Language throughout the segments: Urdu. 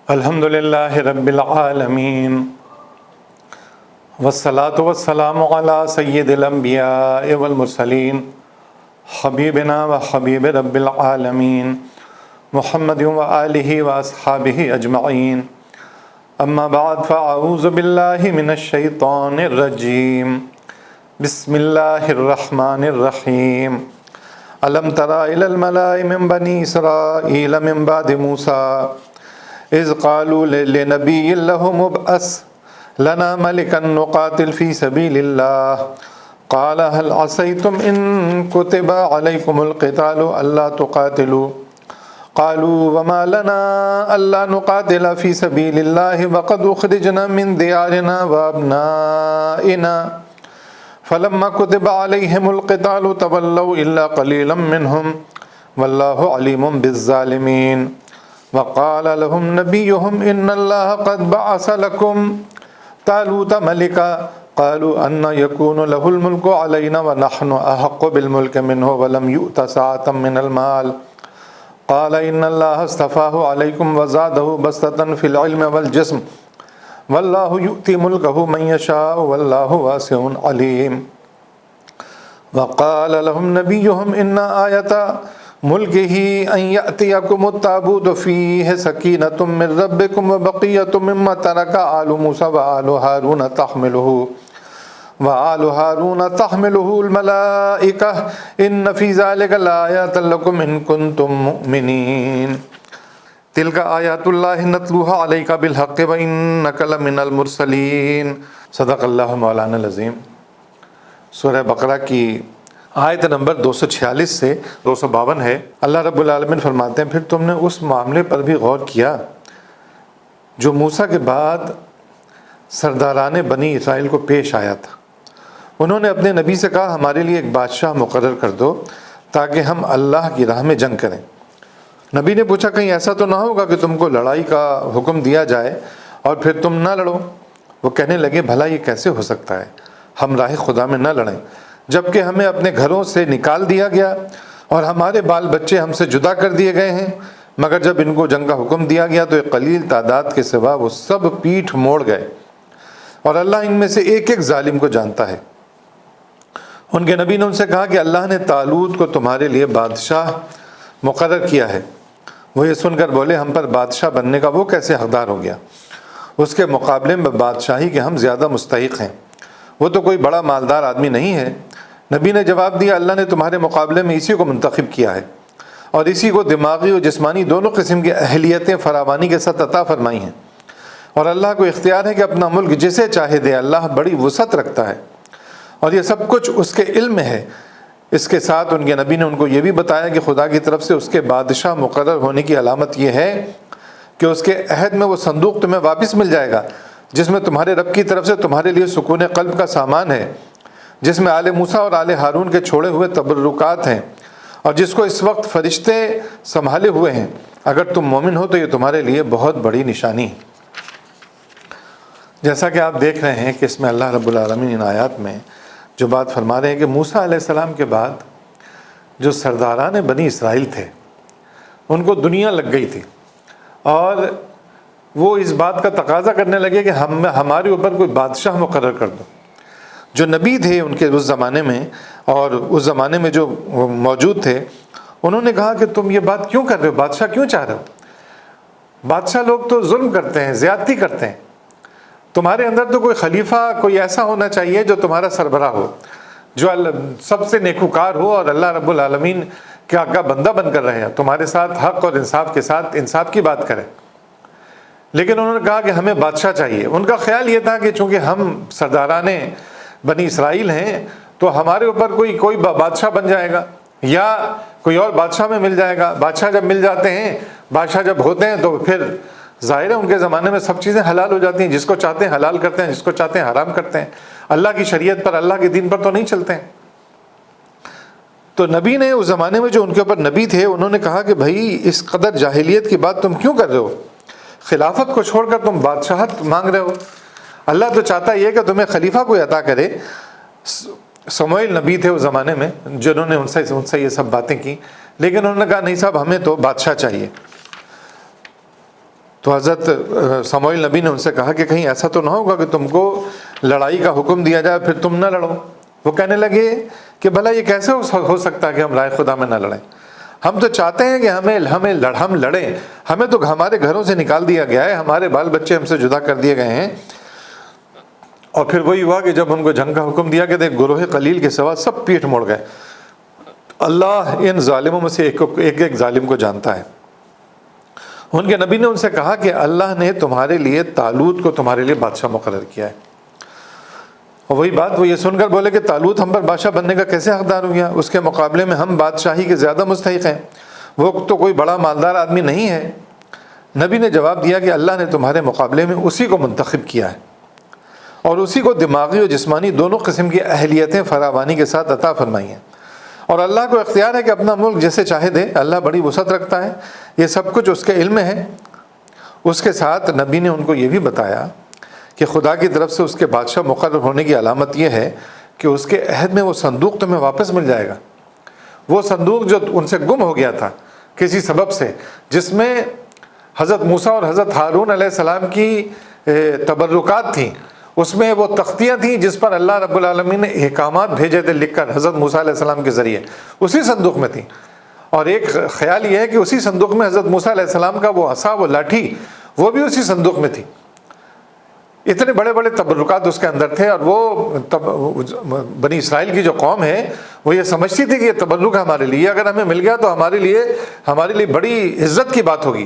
الحمد للہ رب العالمین والصلاة والسلام علی سید الانبیاء والمرسلین حبیبنا و حبیب رب العالمین محمد و آلہ و اصحابہ اجمعین اما بعد فاعوذ باللہ من الشیطان الرجیم بسم اللہ الرحمن الرحیم الم تر الی الملأ من بنی اسرائیل من بعد موسیٰ اذ قالوا لنبی لهم ابعث لنا ملكا نقاتل في سبيل الله قال هل عصيتم إن كتب عليكم القتال ألا تقاتلوا قالوا وما لنا ألا نقاتل في سبيل الله وقد أخرجنا من ديارنا وأبنائنا فلما كتب عليهم القتال تولوا إلا قليلا منهم والله عليم بالظالمين وقال لهم نبيهم إن الله قد بعث لكم طالوت ملكا قالوا أن يكون له الملك علينا ونحن أحق بالملك منه ولم يؤت سعة من المال قال إن الله اصطفاه عليكم وزاده بسطة في العلم والجسم والله يؤتي ملكه من يشاء والله واسع عليم وقال لهم نبيهم إن آية ملكه أن يأتيكم التابوت فيه سكينة من ربكم وبقية مما ترك آل موسى وآل هارون تحمله الملائكة إن في ذلك لآيات لكم إن كنتم مؤمنين تلك آيات الله نتلوها عليك بالحق وإنك لمن المرسلين صدق اللہ مولانا العظیم۔ سورہ بقرہ کی آیت نمبر 246 سے 252 ہے۔ اللہ رب العالمین فرماتے ہیں پھر تم نے اس معاملے پر بھی غور کیا جو موسیٰ کے بعد سرداران بنی اسرائیل کو پیش آیا تھا۔ انہوں نے اپنے نبی سے کہا ہمارے لیے ایک بادشاہ مقرر کر دو تاکہ ہم اللہ کی راہ میں جنگ کریں۔ نبی نے پوچھا کہیں ایسا تو نہ ہوگا کہ تم کو لڑائی کا حکم دیا جائے اور پھر تم نہ لڑو؟ وہ کہنے لگے بھلا یہ کیسے ہو سکتا ہے، ہم راہ خدا میں نہ لڑیں جبکہ ہمیں اپنے گھروں سے نکال دیا گیا اور ہمارے بال بچے ہم سے جدا کر دیے گئے ہیں، مگر جب ان کو جنگ کا حکم دیا گیا تو ایک قلیل تعداد کے سوا وہ سب پیٹھ موڑ گئے، اور اللہ ان میں سے ایک ایک ظالم کو جانتا ہے۔ ان کے نبی نے ان سے کہا کہ اللہ نے طالوت کو تمہارے لیے بادشاہ مقرر کیا ہے۔ وہ یہ سن کر بولے ہم پر بادشاہ بننے کا وہ کیسے حقدار ہو گیا؟ اس کے مقابلے میں بادشاہی کے ہم زیادہ مستحق ہیں، وہ تو کوئی بڑا مالدار آدمی نہیں ہے۔ نبی نے جواب دیا اللہ نے تمہارے مقابلے میں اسی کو منتخب کیا ہے اور اسی کو دماغی اور جسمانی دونوں قسم کی اہلیتیں فراوانی کے ساتھ عطا فرمائی ہیں، اور اللہ کو اختیار ہے کہ اپنا ملک جسے چاہے دے، اللہ بڑی وسعت رکھتا ہے اور یہ سب کچھ اس کے علم میں ہے۔ اس کے ساتھ ان کے نبی نے ان کو یہ بھی بتایا کہ خدا کی طرف سے اس کے بادشاہ مقرر ہونے کی علامت یہ ہے کہ اس کے عہد میں وہ صندوق تمہیں واپس مل جائے گا جس میں تمہارے رب کی طرف سے تمہارے لیے سکون قلب کا سامان ہے، جس میں آل موسیٰ اور آل ہارون کے چھوڑے ہوئے تبرکات ہیں، اور جس کو اس وقت فرشتے سنبھالے ہوئے ہیں۔ اگر تم مومن ہو تو یہ تمہارے لیے بہت بڑی نشانی ہے۔ جیسا کہ آپ دیکھ رہے ہیں کہ اس میں اللہ رب العالمین ان آیات میں جو بات فرما رہے ہیں کہ موسیٰ علیہ السلام کے بعد جو سرداران بنی اسرائیل تھے ان کو دنیا لگ گئی تھی، اور وہ اس بات کا تقاضا کرنے لگے کہ ہمارے اوپر کوئی بادشاہ مقرر کر دو۔ جو نبی تھے ان کے اس زمانے میں اور اس زمانے میں جو موجود تھے انہوں نے کہا کہ تم یہ بات کیوں کر رہے ہو، بادشاہ کیوں چاہ رہے ہو؟ بادشاہ لوگ تو ظلم کرتے ہیں، زیادتی کرتے ہیں، تمہارے اندر تو کوئی خلیفہ کوئی ایسا ہونا چاہیے جو تمہارا سربراہ ہو، جو سب سے نیکوکار ہو اور اللہ رب العالمین کا بندہ بن کر رہے، تمہارے ساتھ حق اور انصاف کے ساتھ انصاف کی بات کرے۔ لیکن انہوں نے کہا کہ ہمیں بادشاہ چاہیے۔ ان کا خیال یہ تھا کہ چونکہ ہم سرداران بنی اسرائیل ہیں تو ہمارے اوپر کوئی بادشاہ بن جائے گا یا کوئی اور بادشاہ میں مل جائے گا۔ بادشاہ جب مل جاتے ہیں، بادشاہ جب ہوتے ہیں تو پھر ظاہر ہے ان کے زمانے میں سب چیزیں حلال ہو جاتی ہیں، جس کو چاہتے ہیں حلال کرتے ہیں، جس کو چاہتے ہیں حرام کرتے ہیں، اللہ کی شریعت پر اللہ کے دین پر تو نہیں چلتے ہیں۔ تو نبی نے اس زمانے میں جو ان کے اوپر نبی تھے انہوں نے کہا کہ بھائی اس قدر جاہلیت کی بات تم کیوں کر رہے ہو؟ خلافت کو چھوڑ کر تم بادشاہت مانگ رہے ہو۔ اللہ تو چاہتا یہ کہ تمہیں خلیفہ کوئی عطا کرے۔ سموئیل نبی تھے اس زمانے میں جنہوں نے ان سے یہ سب باتیں کی، لیکن انہوں نے کہا نہیں صاحب ہمیں تو بادشاہ چاہیے۔ تو حضرت سموئیل نبی نے ان سے کہا کہ کہیں ایسا تو نہ ہوگا کہ تم کو لڑائی کا حکم دیا جائے پھر تم نہ لڑو. وہ کہنے لگے کہ بھلا یہ کیسے ہو سکتا ہے کہ ہم رائے خدا میں نہ لڑیں؟ ہم تو چاہتے ہیں کہ ہم لڑیں. ہمیں تو ہمارے گھروں سے نکال دیا گیا ہے، ہمارے بال بچے ہم سے جدا کر دیے گئے ہیں. اور پھر وہی ہوا کہ جب ان کو جنگ کا حکم دیا کہ دیکھ گروہ قلیل کے سوا سب پیٹھ موڑ گئے. اللہ ان ظالموں میں سے ایک ظالم کو جانتا ہے. ان کے نبی نے ان سے کہا کہ اللہ نے تمہارے لیے طالوت کو تمہارے لیے بادشاہ مقرر کیا ہے. اور وہی بات وہ یہ سن کر بولے کہ طالوت ہم پر بادشاہ بننے کا کیسے حقدار ہو گیا؟ اس کے مقابلے میں ہم بادشاہی کے زیادہ مستحق ہیں، وہ تو کوئی بڑا مالدار آدمی نہیں ہے. نبی نے جواب دیا کہ اللہ نے تمہارے مقابلے میں اسی کو منتخب کیا ہے اور اسی کو دماغی اور جسمانی دونوں قسم کی اہلیتیں فراوانی کے ساتھ عطا فرمائی ہیں. اور اللہ کو اختیار ہے کہ اپنا ملک جیسے چاہے دے. اللہ بڑی وسعت رکھتا ہے، یہ سب کچھ اس کے علم میں ہے. اس کے ساتھ نبی نے ان کو یہ بھی بتایا کہ خدا کی طرف سے اس کے بادشاہ مقرر ہونے کی علامت یہ ہے کہ اس کے عہد میں وہ صندوق تمہیں واپس مل جائے گا. وہ صندوق جو ان سے گم ہو گیا تھا کسی سبب سے، جس میں حضرت موسیٰ اور حضرت ہارون علیہ السلام کی تبرکات تھیں، اس میں وہ تختیاں تھیں جس پر اللہ رب العالمین نے احکامات بھیجے تھے لکھ کر حضرت موسیٰ علیہ السلام کے ذریعے، اسی صندوق میں تھیں. اور ایک خیال یہ ہے کہ اسی صندوق میں حضرت موسیٰ علیہ السلام کا وہ عصا، وہ لاٹھی، وہ بھی اسی صندوق میں تھی. اتنے بڑے بڑے تبرکات اس کے اندر تھے. اور وہ بنی اسرائیل کی جو قوم ہے وہ یہ سمجھتی تھی کہ یہ تبرک ہمارے لیے اگر ہمیں مل گیا تو ہمارے لیے بڑی عزت کی بات ہوگی.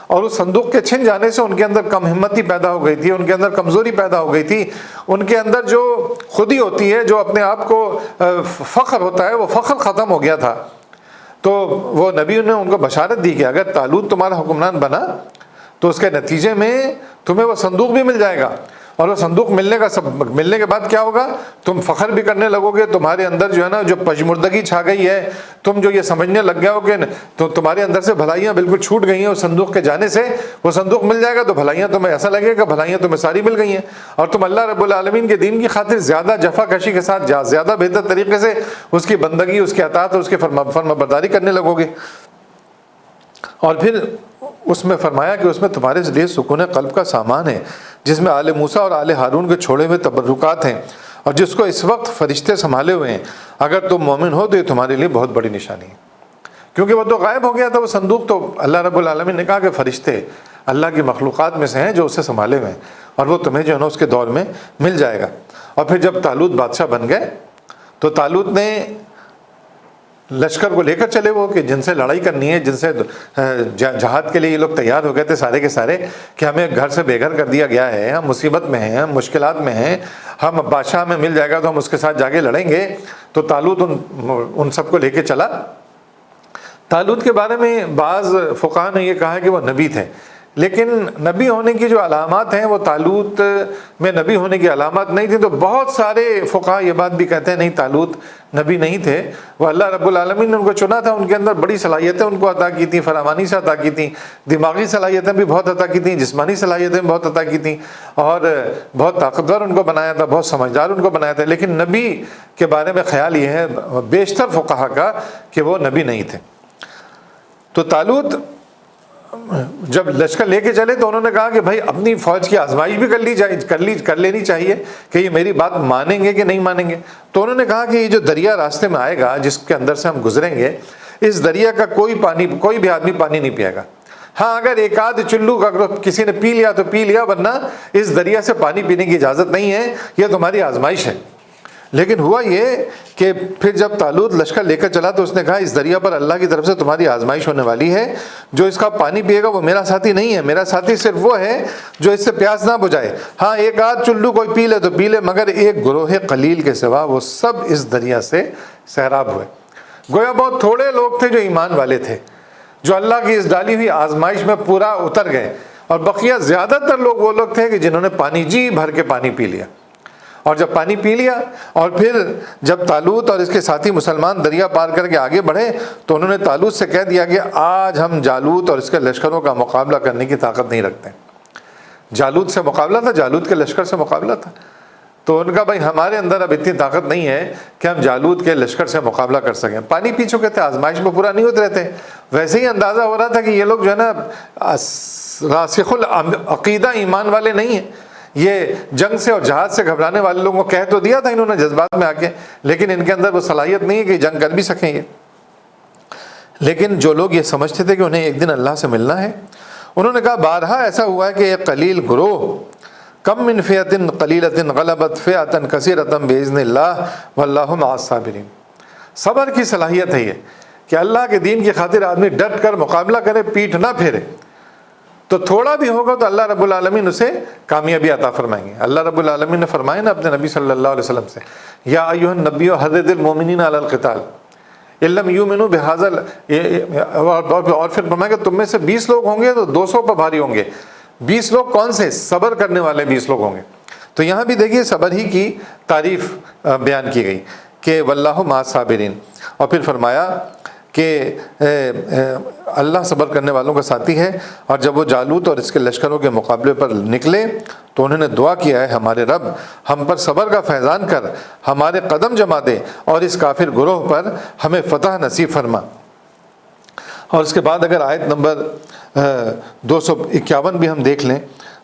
اور اس صندوق کے چھن جانے سے ان کے اندر کم ہمتی پیدا ہو گئی تھی، ان کے اندر کمزوری پیدا ہو گئی تھی. ان کے اندر جو خودی ہوتی ہے، جو اپنے آپ کو فخر ہوتا ہے، وہ فخر ختم ہو گیا تھا. تو وہ نبی نے ان کو بشارت دی کہ اگر طالوت تمہارا حکمران بنا تو اس کے نتیجے میں تمہیں وہ صندوق بھی مل جائے گا. اور وہ صندوق ملنے کے بعد کیا ہوگا؟ تم فخر بھی کرنے لگو گے. تمہارے اندر جو ہے نا جو پژمردگی چھا گئی ہے، تم جو یہ سمجھنے لگ گیا ہو کہ تو تمہارے اندر سے بھلائیاں بالکل چھوٹ گئی ہیں اس صندوق کے جانے سے، وہ صندوق مل جائے گا تو بھلائیاں تمہیں ایسا لگے گا بھلائیاں تمہیں ساری مل گئی ہیں. اور تم اللہ رب العالمین کے دین کی خاطر زیادہ جفا کشی کے ساتھ زیادہ بہتر طریقے سے اس کی بندگی، اس کے اطاعت اور اس کی فرما برداری کرنے لگو گے. اور پھر اس میں فرمایا کہ اس میں تمہارے لیے سکون قلب کا سامان ہے، جس میں آل موسیٰ اور آل ہارون کے چھوڑے ہوئے تبرکات ہیں، اور جس کو اس وقت فرشتے سنبھالے ہوئے ہیں. اگر تم مومن ہو تو یہ تمہارے لیے بہت بڑی نشانی ہے. کیونکہ وہ تو غائب ہو گیا تھا وہ صندوق. تو اللہ رب العالمین نے کہا کہ فرشتے اللہ کی مخلوقات میں سے ہیں جو اسے سنبھالے ہوئے ہیں، اور وہ تمہیں جو ہے نا اس کے دور میں مل جائے گا. اور پھر جب طالوت بادشاہ بن گئے تو طالوت نے لشکر کو لے کر چلے وہ کہ جن سے لڑائی کرنی ہے، جن سے جہاد کے لیے یہ لوگ تیار ہو گئے تھے سارے کے سارے کہ ہمیں گھر سے بے گھر کر دیا گیا ہے، ہم مصیبت میں ہیں، ہم مشکلات میں ہیں، ہم بادشاہ میں مل جائے گا تو ہم اس کے ساتھ جا کے لڑیں گے. تو طالوت ان سب کو لے کے چلا. طالوت کے بارے میں بعض فقہاء نے یہ کہا کہ وہ نبی تھے، لیکن نبی ہونے کی جو علامات ہیں وہ طالوت میں نبی ہونے کی علامات نہیں تھیں. تو بہت سارے فقہاء یہ بات بھی کہتے ہیں نہیں طالوت نبی نہیں تھے، وہ اللہ رب العالمین نے ان کو چنا تھا. ان کے اندر بڑی صلاحیتیں ان کو عطا کی تھیں، فراوانی سے عطا کی تھیں، دماغی صلاحیتیں بھی بہت عطا کی تھیں، جسمانی صلاحیتیں بہت عطا کی تھیں، اور بہت طاقتور ان کو بنایا تھا، بہت سمجھدار ان کو بنایا تھا. لیکن نبی کے بارے میں خیال یہ ہے بیشتر فقہاء کا کہ وہ نبی نہیں تھے. تو طالوت جب لشکر لے کے چلے تو انہوں نے کہا کہ بھائی اپنی فوج کی آزمائش بھی کر لینی چاہیے کہ یہ میری بات مانیں گے کہ نہیں مانیں گے. تو انہوں نے کہا کہ یہ جو دریا راستے میں آئے گا جس کے اندر سے ہم گزریں گے، اس دریا کا کوئی بھی آدمی پانی نہیں پیے گا. ہاں اگر ایک آدھ چلو اگر کسی نے پی لیا تو پی لیا، ورنہ اس دریا سے پانی پینے کی اجازت نہیں ہے، یہ تمہاری آزمائش ہے. لیکن ہوا یہ کہ پھر جب طالوت لشکر لے کر چلا تو اس نے کہا اس دریا پر اللہ کی طرف سے تمہاری آزمائش ہونے والی ہے. جو اس کا پانی پیے گا وہ میرا ساتھی نہیں ہے، میرا ساتھی صرف وہ ہے جو اس سے پیاس نہ بجھائے. ہاں ایک آدھ چلو کوئی پی لے تو پی لے، مگر ایک گروہ قلیل کے سوا وہ سب اس دریا سے سیراب ہوئے. گویا بہت تھوڑے لوگ تھے جو ایمان والے تھے، جو اللہ کی اس ڈالی ہوئی آزمائش میں پورا اتر گئے، اور بقیہ زیادہ تر لوگ وہ لوگ تھے کہ جنہوں نے پانی جی بھر کے پانی پی لیا. اور جب پانی پی لیا اور پھر جب طالوت اور اس کے ساتھی مسلمان دریا پار کر کے آگے بڑھے تو انہوں نے طالوت سے کہہ دیا کہ آج ہم جالوت اور اس کے لشکروں کا مقابلہ کرنے کی طاقت نہیں رکھتے. جالوت سے مقابلہ تھا، جالوت کے لشکر سے مقابلہ تھا. تو ان کا بھائی ہمارے اندر اب اتنی طاقت نہیں ہے کہ ہم جالوت کے لشکر سے مقابلہ کر سکیں. پانی پی چکے تھے, آزمائش میں پورا نہیں اترے تھے. ویسے ہی اندازہ ہو رہا تھا کہ یہ لوگ جو ہے نا راسخ العقیدہ ایمان والے نہیں ہیں. یہ جنگ سے اور جہاد سے گھبرانے والے لوگوں کو کہہ تو دیا تھا انہوں نے جذبات میں آ کے, لیکن ان کے اندر وہ صلاحیت نہیں ہے کہ جنگ کر بھی سکیں یہ. لیکن جو لوگ یہ سمجھتے تھے کہ انہیں ایک دن اللہ سے ملنا ہے, انہوں نے کہا بارہا ایسا ہوا ہے کہ ایک قلیل گروہ کم من فئۃ قلیلۃ غلبت فئۃ کثیرۃ باذن اللہ واللہ مع الصابرین. صبر کی صلاحیت ہے یہ کہ اللہ کے دین کی خاطر آدمی ڈٹ کر مقابلہ کرے, پیٹھ نہ پھیرے, تو تھوڑا بھی ہوگا تو اللہ رب العالمین اسے کامیابی عطا فرمائیں گے. اللہ رب العالمین نے فرمایا نا اپنے نبی صلی اللہ علیہ وسلم سے, یا ایھا النبی حرض المؤمنین علی القتال ان لم یؤمنوا بہذا, اور پھر فرمایا کہ تم میں سے 20 لوگ ہوں گے تو 200 پر بھاری ہوں گے. 20 لوگ کون سے؟ صبر کرنے والے 20 لوگ ہوں گے. تو یہاں بھی دیکھیے صبر ہی کی تعریف بیان کی گئی کہ واللہ مع الصابرین. اور پھر فرمایا کہ اللہ صبر کرنے والوں کا ساتھی ہے. اور جب وہ جالوت اور اس کے لشکروں کے مقابلے پر نکلے تو انہوں نے دعا کیا ہے ہمارے رب ہم پر صبر کا فیضان کر, ہمارے قدم جما دے اور اس کافر گروہ پر ہمیں فتح نصیب فرما. اور اس کے بعد اگر آیت نمبر 251 بھی ہم دیکھ لیں,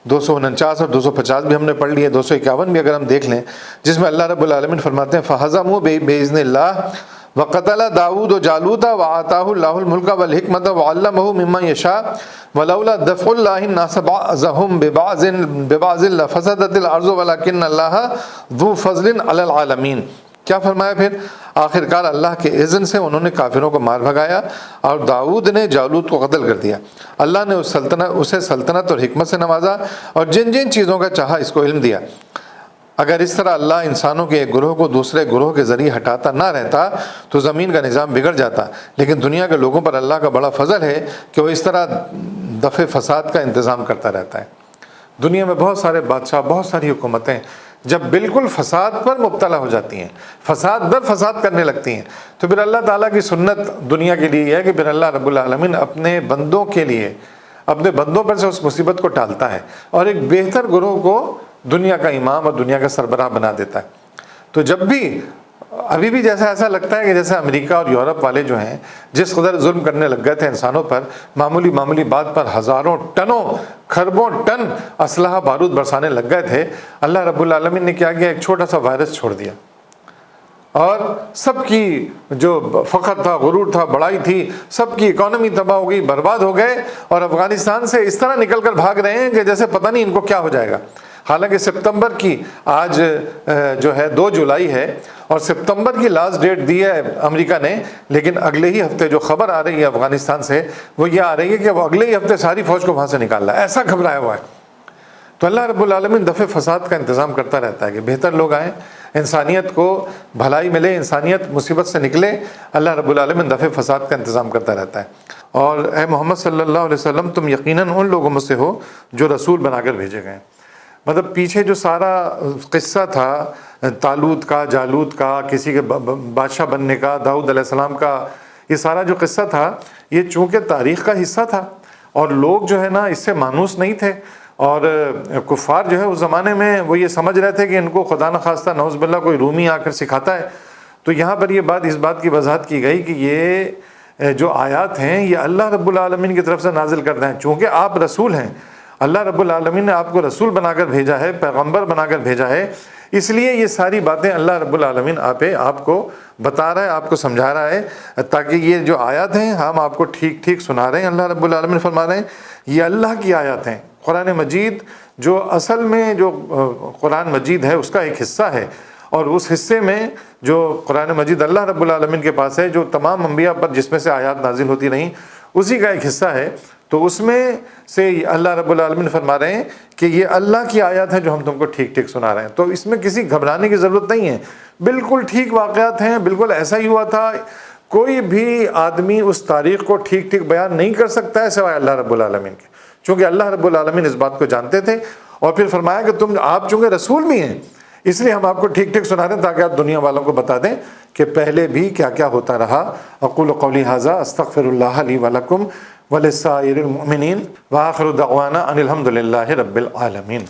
249 اور 250 بھی ہم نے پڑھ لی ہے, 251 بھی اگر ہم دیکھ لیں, جس میں اللہ رب العالمین فرماتے ہیں فَحَزَمُوا بِإِذْنِ اللَّهِ وَقَتَلَ دَاوُودُ جَالُوتَ وَآتَاهُ اللَّهُ الْمُلْكَ وَالْحِكْمَةَ وَعَلَّمَهُ مِمَّن يَشَاءُ وَلَوْلَا دَفْعُ اللَّهِ النَّاسَ بَعْضَهُم بِبَعْضٍ لَفَسَدَتِ الْأَرْضُ وَلَكِنَّ اللَّهَ ذُو فَضْلٍ عَلَى الْعَالَمِينَ. کیا فرمایا پھر؟ آخرکار اللہ کے اذن سے انہوں نے کافروں کو مار بھگایا اور داؤد نے جالوت کو قتل کر دیا. اللہ نے اسے سلطنت اور حکمت سے نوازا اور جن جن چیزوں کا چاہا اس کو علم دیا. اگر اس طرح اللہ انسانوں کے ایک گروہ کو دوسرے گروہ کے ذریعے ہٹاتا نہ رہتا تو زمین کا نظام بگڑ جاتا. لیکن دنیا کے لوگوں پر اللہ کا بڑا فضل ہے کہ وہ اس طرح دفع فساد کا انتظام کرتا رہتا ہے. دنیا میں بہت سارے بادشاہ, بہت ساری حکومتیں جب بالکل فساد پر مبتلا ہو جاتی ہیں, فساد در فساد کرنے لگتی ہیں, تو پھر اللہ تعالیٰ کی سنت دنیا کے لیے یہ ہے کہ پھر اللہ رب العالمین اپنے بندوں کے لیے اپنے بندوں پر سے اس مصیبت کو ٹالتا ہے اور ایک بہتر گروہ کو دنیا کا امام اور دنیا کا سربراہ بنا دیتا ہے. تو جب بھی ابھی بھی جیسا ایسا لگتا ہے کہ جیسے امریکہ اور یورپ والے جو ہیں جس قدر ظلم کرنے لگ گئے تھے انسانوں پر, معمولی بات پر ہزاروں ٹنوں کھربوں ٹن اسلحہ بارود برسانے لگ گئے تھے, اللہ رب العالمین نے کیا کیا, ایک چھوٹا سا وائرس چھوڑ دیا اور سب کی جو فخر تھا, غرور تھا, بڑائی تھی, سب کی اکانومی تباہ ہو گئی, برباد ہو گئے اور افغانستان سے اس طرح نکل کر بھاگ رہے ہیں کہ جیسے پتہ نہیں ان کو کیا ہو جائے گا. حالانکہ سپتمبر کی آج جو ہے 2 جولائی ہے اور سپتمبر کی لاسٹ ڈیٹ دی ہے امریکہ نے, لیکن اگلے ہی ہفتے جو خبر آ رہی ہے افغانستان سے وہ یہ آ رہی ہے کہ وہ اگلے ہی ہفتے ساری فوج کو وہاں سے نکال رہا ہے. ایسا گھبرایا ہوا ہے. تو اللہ رب العالمین دفع فساد کا انتظام کرتا رہتا ہے کہ بہتر لوگ آئیں, انسانیت کو بھلائی ملے, انسانیت مصیبت سے نکلے. اللہ رب العالمین دفع فساد کا انتظام کرتا رہتا ہے. اور اے محمد صلی اللہ علیہ وسلم تم یقیناً ان لوگوں میں سے ہو جو رسول بنا کر بھیجے گئے. مطلب پیچھے جو سارا قصہ تھا طالوت کا, جالوت کا, کسی کے بادشاہ بننے کا, داؤد علیہ السلام کا, یہ سارا جو قصہ تھا یہ چونکہ تاریخ کا حصہ تھا اور لوگ جو ہے نا اس سے مانوس نہیں تھے. اور کفار جو ہے اس زمانے میں وہ یہ سمجھ رہے تھے کہ ان کو خدا نخواستہ نعوذ باللہ کوئی رومی آ کر سکھاتا ہے. تو یہاں پر یہ بات, اس بات کی وضاحت کی گئی کہ یہ جو آیات ہیں یہ اللہ رب العالمین کی طرف سے نازل کر رہے ہیں. چونکہ آپ رسول ہیں, اللہ رب العالمین نے آپ کو رسول بنا کر بھیجا ہے, پیغمبر بنا کر بھیجا ہے, اس لیے یہ ساری باتیں اللہ رب العالمین آپ کو بتا رہا ہے, آپ کو سمجھا رہا ہے تاکہ یہ جو آیات ہیں ہم آپ کو ٹھیک ٹھیک سنا رہے ہیں. اللہ رب العالمین فرما رہے ہیں یہ اللہ کی آیات ہیں. قرآن مجید جو اصل میں جو قرآن مجید ہے اس کا ایک حصہ ہے اور اس حصے میں جو قرآن مجید اللہ رب العالمین کے پاس ہے جو تمام انبیاء پر جس میں سے آیات نازل ہوتی رہیں اسی کا ایک حصہ ہے. تو اس میں سے اللہ رب العالمین فرما رہے ہیں کہ یہ اللہ کی آیات ہیں جو ہم تم کو ٹھیک ٹھیک سنا رہے ہیں. تو اس میں کسی گھبرانے کی ضرورت نہیں ہے, بالکل ٹھیک واقعات ہیں, بالکل ایسا ہی ہوا تھا. کوئی بھی آدمی اس تاریخ کو ٹھیک ٹھیک بیان نہیں کر سکتا ہے سوائے اللہ رب العالمین کے, چونکہ اللہ رب العالمین اس بات کو جانتے تھے. اور پھر فرمایا کہ آپ چونکہ رسول بھی ہیں اس لیے ہم آپ کو ٹھیک ٹھیک سنا رہے ہیں تاکہ آپ دنیا والوں کو بتا دیں کہ پہلے بھی کیا کیا ہوتا رہا. اقول قولی ھذا استغفر اللہ لی ولکم ولسائر المؤمنین وآخر دعوانا ان الحمد للہ رب العالمین.